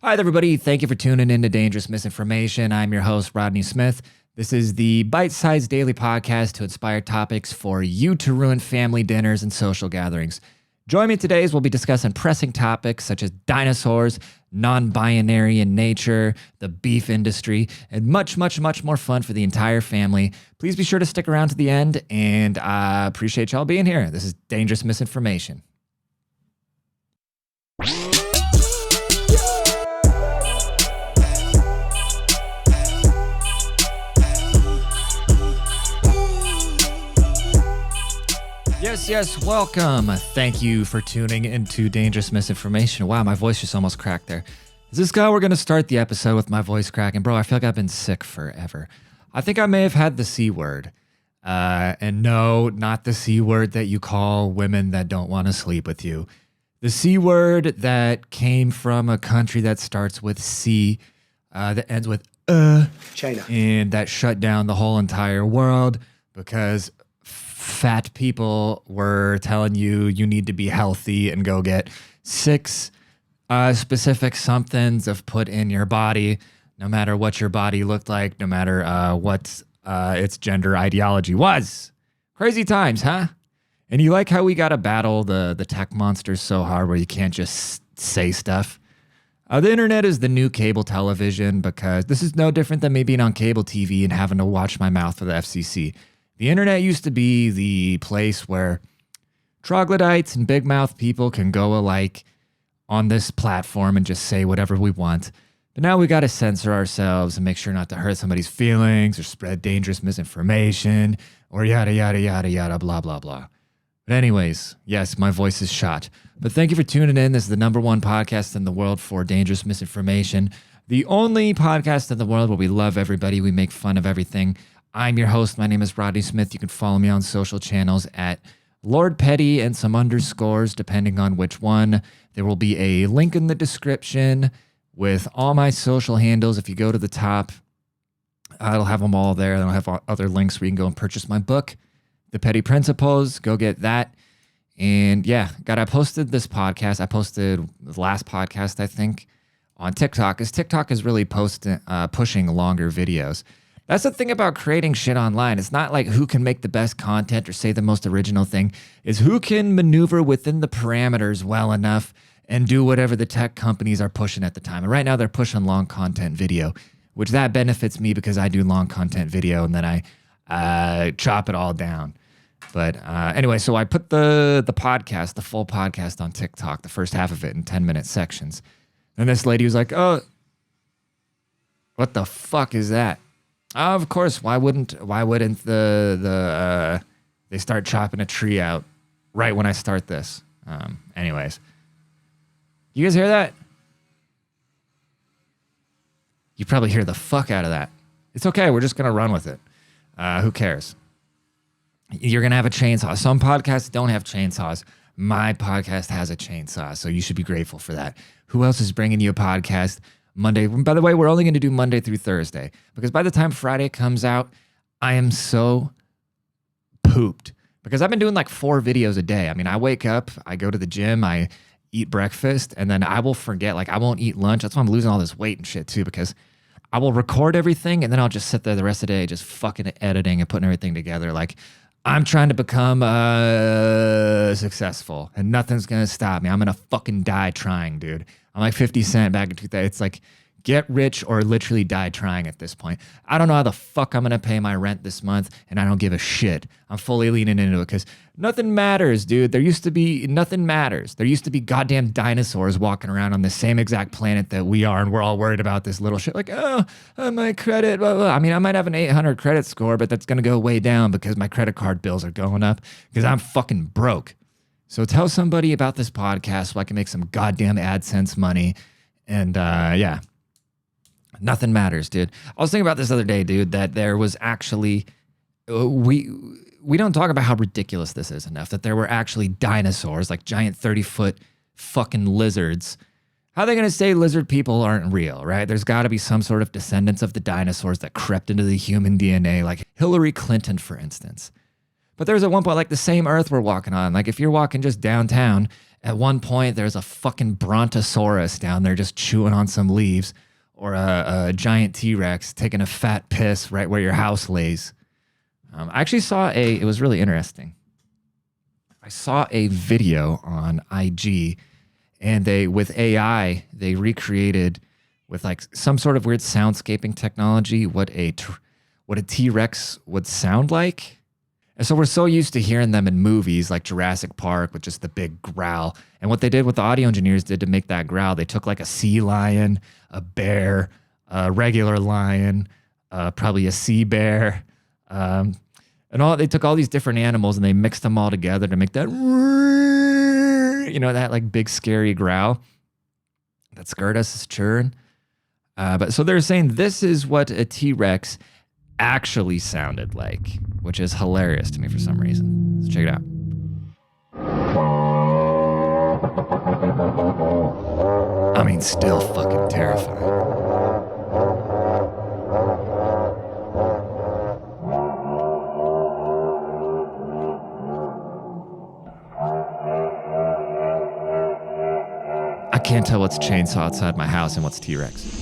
Hi, everybody. Thank you for tuning in to Dangerous Misinformation. I'm your host, Rodney Smith. This is the byte-sized daily podcast to inspire topics for you to ruin family dinners and social gatherings. Join me today as we'll be discussing pressing topics such as dinosaurs, non-binary in nature, the beef industry, and much, much, much more fun for the entire family. Please be sure to stick around to the end, and I appreciate y'all being here. This is Dangerous Misinformation. Yes, welcome. Thank you for tuning into Dangerous Misinformation. Wow, my voice just almost cracked there. Is this guy, we're going to start the episode with my voice cracking. Bro, I feel like I've been sick forever. I think I may have had the C word. And no, not the C word that you call women that don't want to sleep with you. The C word that came from a country that starts with C, that ends with China. And that shut down the whole entire world because fat people were telling you need to be healthy and go get 6 specific somethings of put in your body, no matter what your body looked like, no matter what its gender ideology was. Crazy times, huh? And you like how we got to battle the tech monsters so hard where you can't just say stuff? The internet is the new cable television because this is no different than me being on cable TV and having to watch my mouth for the FCC. The internet used to be the place where troglodytes and big mouth people can go alike on this platform and just say whatever we want. But now we got to censor ourselves and make sure not to hurt somebody's feelings or spread dangerous misinformation or yada, yada, yada, yada, blah, blah, blah. But anyways, yes, my voice is shot. But thank you for tuning in. This is the #1 podcast in the world for dangerous misinformation. The only podcast in the world where we love everybody. We make fun of everything. I'm your host. My name is Rodney Smith. You can follow me on social channels at Lord Petty and some underscores, depending on which one. There will be a link in the description with all my social handles. If you go to the top, I'll have them all there. I'll have other links where you can go and purchase my book, The Petty Principles. Go get that. And yeah, I posted this podcast. I posted the last podcast, I think, on TikTok, because TikTok is really pushing longer videos. That's the thing about creating shit online. It's not like who can make the best content or say the most original thing. It's who can maneuver within the parameters well enough and do whatever the tech companies are pushing at the time. And right now they're pushing long content video, which that benefits me because I do long content video and then I chop it all down. But anyway, so I put the podcast, the full podcast on TikTok, the first half of it in 10-minute sections. And this lady was like, oh, what the fuck is that? Of course, why wouldn't they start chopping a tree out right when I start this? Anyways, you guys hear that? You probably hear the fuck out of that. It's okay. We're just gonna run with it. Who cares? You're gonna have a chainsaw. Some podcasts don't have chainsaws. My podcast has a chainsaw, so you should be grateful for that. Who else is bringing you a podcast Monday? By the way, we're only going to do Monday through Thursday because by the time Friday comes out, I am so pooped because I've been doing like 4 videos a day. I mean, I wake up, I go to the gym, I eat breakfast, and then I will forget, like I won't eat lunch. That's why I'm losing all this weight and shit too, because I will record everything and then I'll just sit there the rest of the day just fucking editing and putting everything together. Like I'm trying to become successful and nothing's going to stop me. I'm going to fucking die trying, dude. I'm like 50 Cent back in 2000. It's like get rich or literally die trying at this point. I don't know how the fuck I'm going to pay my rent this month, and I don't give a shit. I'm fully leaning into it because nothing matters, dude. Nothing matters. There used to be goddamn dinosaurs walking around on the same exact planet that we are, and we're all worried about this little shit. Like, my credit, blah, blah. I mean, I might have an 800 credit score, but that's going to go way down because my credit card bills are going up because I'm fucking broke. So tell somebody about this podcast so I can make some goddamn AdSense money. And yeah, nothing matters, dude. I was thinking about this other day, dude, that there was actually, we don't talk about how ridiculous this is enough, that there were actually dinosaurs, like giant 30-foot fucking lizards. How are they going to say lizard people aren't real, right? There's got to be some sort of descendants of the dinosaurs that crept into the human DNA, like Hillary Clinton, for instance. But there's at one point, like the same earth we're walking on. Like if you're walking just downtown At one point, there's a fucking brontosaurus down there just chewing on some leaves, or a giant T-Rex taking a fat piss right where your house lays. I actually saw it was really interesting. I saw a video on IG, and with AI, they recreated with like some sort of weird soundscaping technology what a T-Rex would sound like. And so we're so used to hearing them in movies like Jurassic Park with just the big growl. And what they did, what the audio engineers did to make that growl, they took like a sea lion, a bear, a regular lion, probably a sea bear, and they took all these different animals and they mixed them all together to make that, that like big scary growl that scared us as children. But so they're saying this is what a T-Rex actually sounded like, which is hilarious to me for some reason. Let's check it out. I mean, still fucking terrifying. I can't tell what's chainsaw outside my house and what's T-Rex.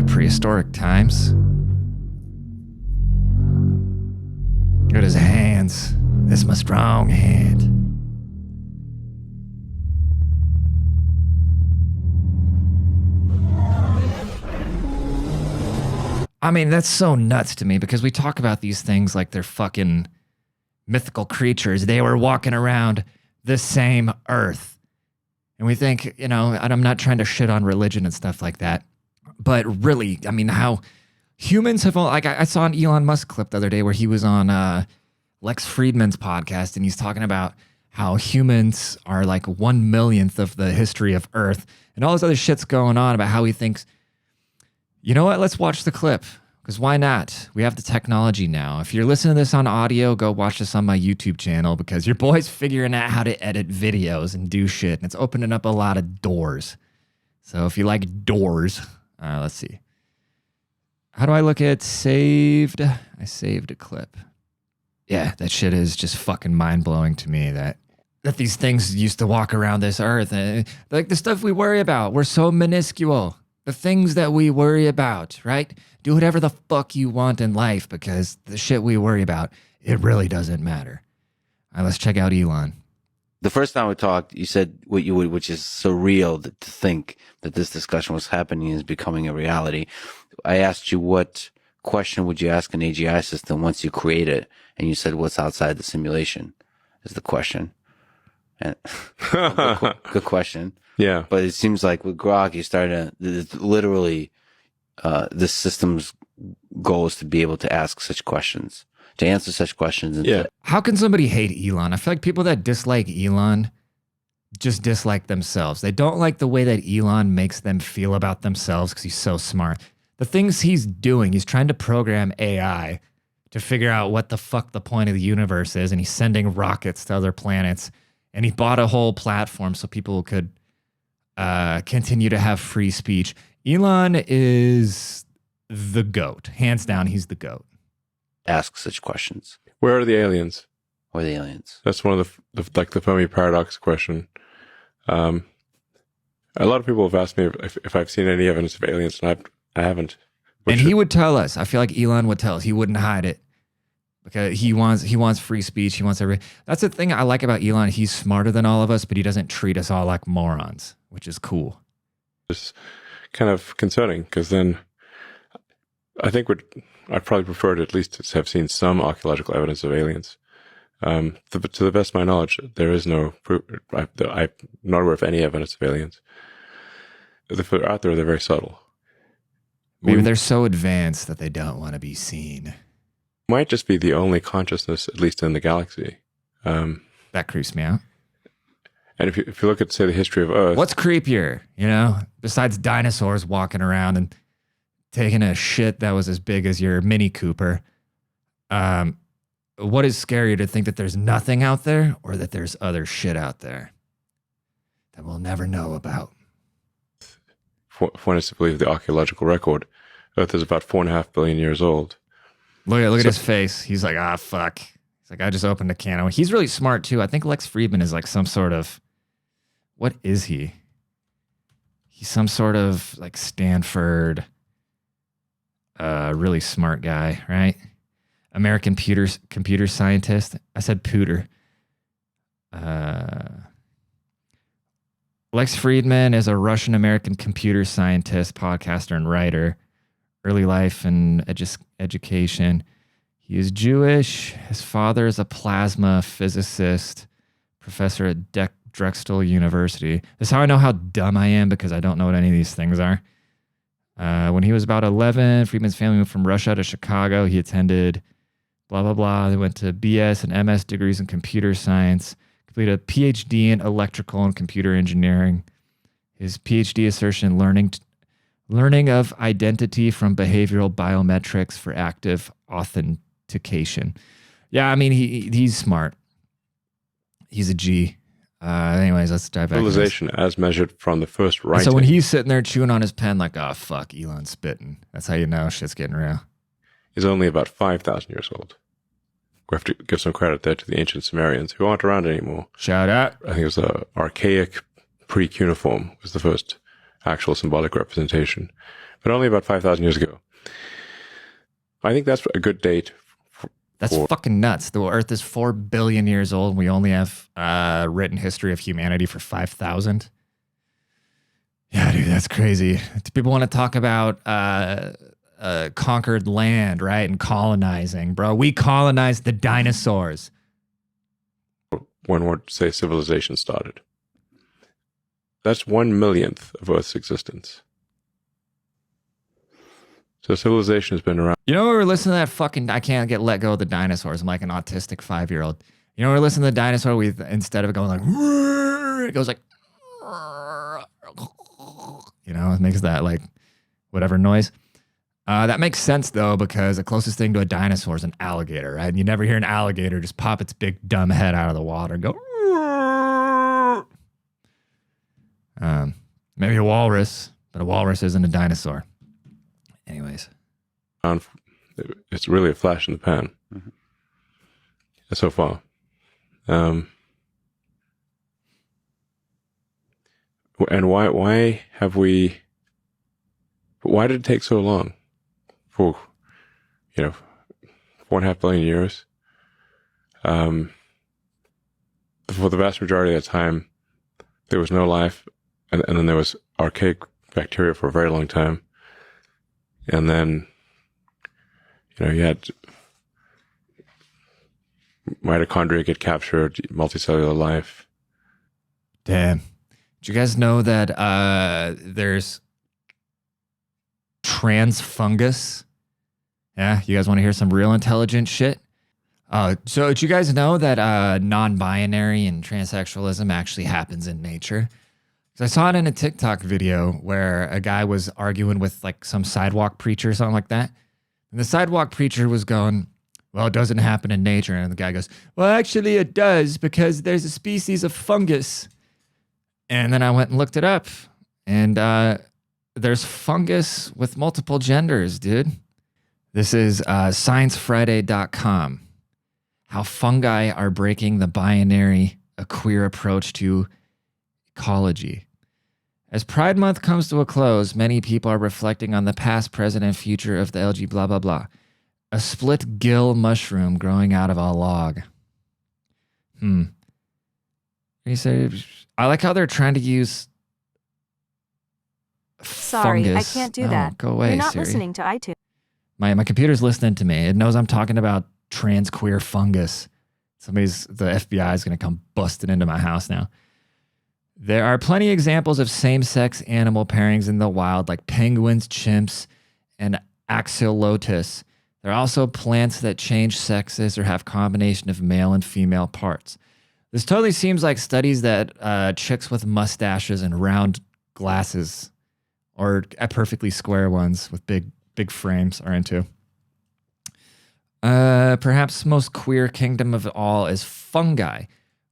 Prehistoric times. Look at his hands. This is my strong hand. I mean, that's so nuts to me because we talk about these things like they're fucking mythical creatures. They were walking around the same earth. And we think, and I'm not trying to shit on religion and stuff like that. But really, I mean, how humans have, like, I saw an Elon Musk clip the other day where he was on Lex Friedman's podcast, and he's talking about how humans are like 1/1,000,000th of the history of Earth, and all this other shit's going on about how he thinks, you know what, let's watch the clip, because why not? We have the technology now. If you're listening to this on audio, go watch this on my YouTube channel, because your boy's figuring out how to edit videos and do shit, and it's opening up a lot of doors. So if you like doors... let's see. How do I look at saved? I saved a clip. Yeah, that shit is just fucking mind-blowing to me that these things used to walk around this earth. Like the stuff we worry about, we're so minuscule. The things that we worry about, right? Do whatever the fuck you want in life because the shit we worry about, it really doesn't matter. All right, let's check out Elon. The first time we talked, you said what you would, which is surreal to think that this discussion was happening is becoming a reality. I asked you what question would you ask an AGI system once you create it, and you said what's outside the simulation is the question. And good question. Yeah, but it seems like with Grok, you started literally this system's goal is to be able to ask such questions. To answer such questions. And how can somebody hate Elon? I feel like people that dislike Elon just dislike themselves. They don't like the way that Elon makes them feel about themselves because he's so smart. The things he's doing, he's trying to program AI to figure out what the fuck the point of the universe is, and he's sending rockets to other planets, and he bought a whole platform so people could continue to have free speech. Elon is the GOAT. Hands down, he's the GOAT. Ask such questions. Where are the aliens? Where are the aliens? That's one of the Fermi paradox question. A lot of people have asked me if I've seen any evidence of aliens, and I haven't. And he would tell us. I feel like Elon would tell us. He wouldn't hide it because he wants free speech. He wants everything. That's the thing I like about Elon. He's smarter than all of us, but he doesn't treat us all like morons, which is cool. It's kind of concerning because then I think I'd probably prefer to at least have seen some archaeological evidence of aliens. To the best of my knowledge, there is no proof. I'm not aware of any evidence of aliens. If they're out there, they're very subtle. Maybe they're so advanced that they don't want to be seen. Might just be the only consciousness, at least in the galaxy. That creeps me out. And if you look at, say, the history of Earth, What's creepier, besides dinosaurs walking around and taking a shit that was as big as your Mini Cooper? What is scarier, to think that there's nothing out there, or that there's other shit out there that we'll never know about? if one is to believe the archaeological record, Earth is about 4.5 billion years old. Look at his face. He's like, fuck. He's like, I just opened a can of. He's really smart too. I think Lex Friedman is like some sort of, what is he? He's some sort of like Stanford, really smart guy, right? American computer scientist. I said pooter. Lex Friedman is a Russian-American computer scientist, podcaster, and writer. Early life and education. He is Jewish. His father is a plasma physicist, professor at Drexel University. That's how I know how dumb I am, because I don't know what any of these things are. When he was about 11, Friedman's family moved from Russia to Chicago. He attended blah, blah, blah. They went to BS and MS degrees in computer science, completed a PhD in electrical and computer engineering. His PhD assertion, learning of identity from behavioral biometrics for active authentication. Yeah, I mean, he's smart. He's a G. Anyways, let's dive back. Civilization as measured from the first writing. So when he's sitting there chewing on his pen like, oh, fuck, Elon's spitting. That's how you know shit's getting real. Is only about 5,000 years old. We have to give some credit there to the ancient Sumerians, who aren't around anymore. Shout out. I think it was the archaic pre-cuneiform was the first actual symbolic representation, but only about 5,000 years ago. I think that's a good date. That's fucking nuts. The Earth is 4 billion years old, and we only have written history of humanity for 5,000. Yeah, dude, that's crazy. People want to talk about conquered land, right? And colonizing. Bro, we colonized the dinosaurs. When would say civilization started? That's 1/1,000,000th of Earth's existence. So civilization has been around. We're listening to that fucking, I can't let go of the dinosaurs. I'm like an autistic 5-year-old. We're listening to the dinosaur, instead of it going like, it goes like, it makes that like whatever noise. That makes sense though, because the closest thing to a dinosaur is an alligator, right? And you never hear an alligator just pop its big dumb head out of the water and go, maybe a walrus, but a walrus isn't a dinosaur. Anyways. It's really a flash in the pan. Mm-hmm. So far. And why did it take so long? For, 4.5 billion years. For the vast majority of the time, there was no life, and then there was archaic bacteria for a very long time. And then, you had mitochondria get captured, multicellular life. Damn. Did you guys know that there's trans fungus? Yeah, you guys want to hear some real intelligent shit? So did you guys know that non-binary and transsexualism actually happens in nature? So I saw it in a TikTok video where a guy was arguing with like some sidewalk preacher or something like that. And the sidewalk preacher was going, well, it doesn't happen in nature. And the guy goes, well, actually it does, because there's a species of fungus. And then I went and looked it up. And there's fungus with multiple genders, dude. This is sciencefriday.com. How fungi are breaking the binary, a queer approach to ecology. As Pride Month comes to a close, many people are reflecting on the past, present, and future of the LG blah, blah, blah. A split gill mushroom growing out of a log. You say, I like how they're trying to use Sorry, fungus. I can't do that. Go away, You're not Siri. listening to iTunes. My computer's listening to me. It knows I'm talking about trans queer fungus. The FBI is going to come busting into my house now. There are plenty of examples of same-sex animal pairings in the wild, like penguins, chimps, and axolotus. There are also plants that change sexes or have combination of male and female parts. This totally seems like studies that chicks with mustaches and round glasses, or perfectly square ones with big frames, are into. Perhaps most queer kingdom of all is fungi.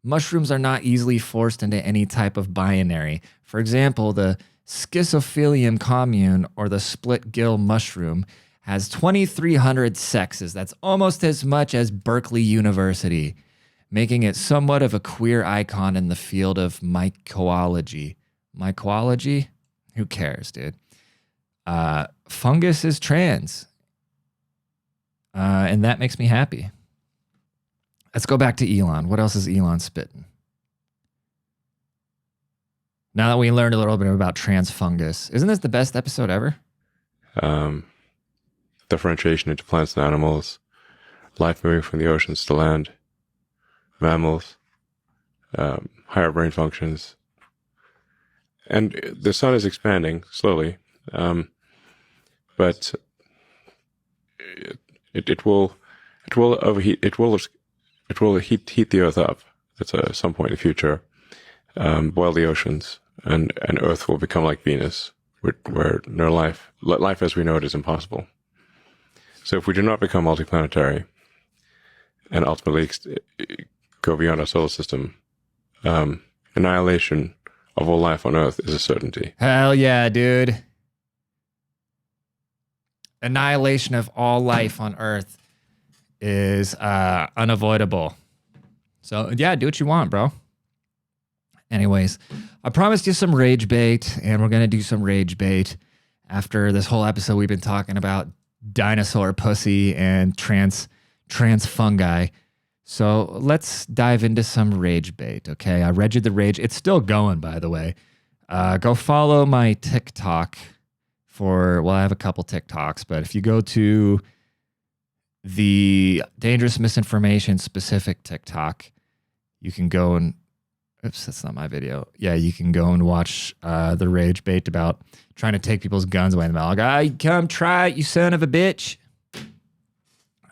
Mushrooms are not easily forced into any type of binary. For example, the Schizophilium commune, or the split gill mushroom, has 2,300 sexes. That's almost as much as Berkeley University, making it somewhat of a queer icon in the field of mycology. Mycology? Who cares, dude? Fungus is trans. And that makes me happy. Let's go back to Elon. What else is Elon spitting? Now that we learned a little bit about trans fungus, isn't this the best episode ever? Differentiation into plants and animals, life moving from the oceans to land, mammals, higher brain functions. And the sun is expanding slowly, but it will overheat. It will heat the Earth up at some point in the future, boil the oceans, and Earth will become like Venus, where no life as we know it is impossible. So if we do not become multiplanetary and ultimately go beyond our solar system, annihilation of all life on Earth is a certainty. Hell yeah, dude. Annihilation of all life on Earth is unavoidable. So yeah, do what you want, bro. Anyways, I promised you some rage bait, and we're going to do some rage bait. After this whole episode, we've been talking about dinosaur pussy and trans fungi. So let's dive into some rage bait, okay? I read you the rage. It's still going, by the way. Go follow my TikTok I have a couple TikToks, but if you go to the Dangerous Misinformation specific TikTok, you can go and, oops, that's not my video. Yeah, you can go and watch the rage bait about trying to take people's guns away in the like, come try it, you son of a bitch. All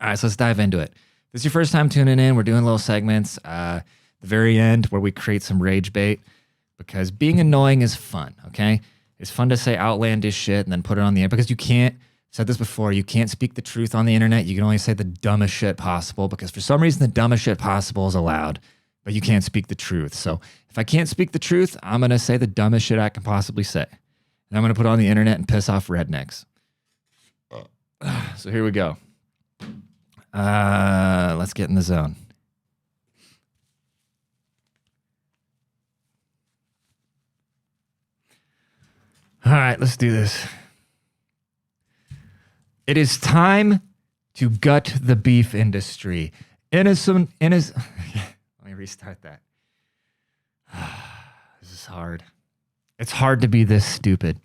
right, so let's dive into it. If this is your first time tuning in, we're doing little segments. The very end where we create some rage bait, because being annoying is fun, okay? It's fun to say outlandish shit and then put it on the internet, because you can't, said this before, you can't speak the truth on the internet. You can only say the dumbest shit possible, because for some reason the dumbest shit possible is allowed, but you can't speak the truth. So if I can't speak the truth, I'm going to say the dumbest shit I can possibly say. And I'm going to put it on the internet and piss off rednecks. So here we go. Let's get in the zone. All right, let's do this. It is time to gut the beef industry. Let me restart that. This is hard. It's hard to be this stupid.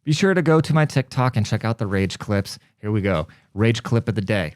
Be sure to go to my TikTok and check out the rage clips. Here we go. Rage clip of the day.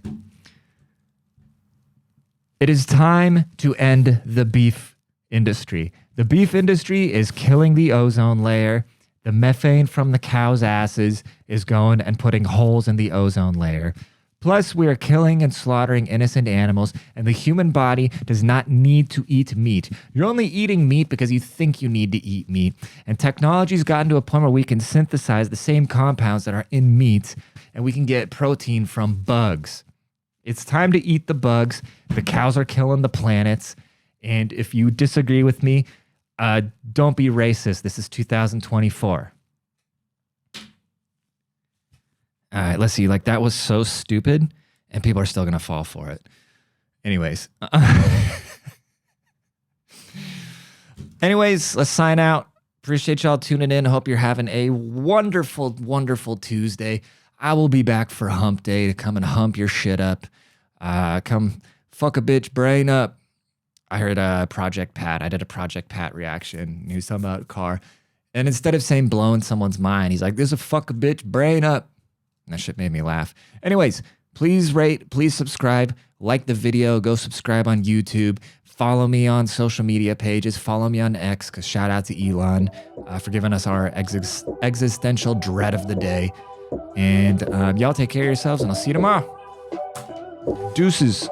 It is time to end the beef industry. The beef industry is killing the ozone layer. The methane from the cows' asses is going and putting holes in the ozone layer. Plus, we are killing and slaughtering innocent animals, and the human body does not need to eat meat. You're only eating meat because you think you need to eat meat. And technology's gotten to a point where we can synthesize the same compounds that are in meat, and we can get protein from bugs. It's time to eat the bugs. The cows are killing the planets. And if you disagree with me, don't be racist. This is 2024. All right, let's see. Like, that was so stupid, and people are still going to fall for it. Anyways. Let's sign out. Appreciate y'all tuning in. Hope you're having a wonderful, wonderful Tuesday. I will be back for hump day to come and hump your shit up. Come fuck a bitch brain up. I heard Project Pat. I did a Project Pat reaction. He was talking about a car. And instead of saying blowing someone's mind, he's like, "This is a fuck a bitch brain up." And that shit made me laugh. Anyways, please rate, please subscribe, like the video, go subscribe on YouTube, follow me on social media pages, follow me on X, because shout out to Elon for giving us our existential dread of the day. And y'all take care of yourselves, and I'll see you tomorrow. Deuces.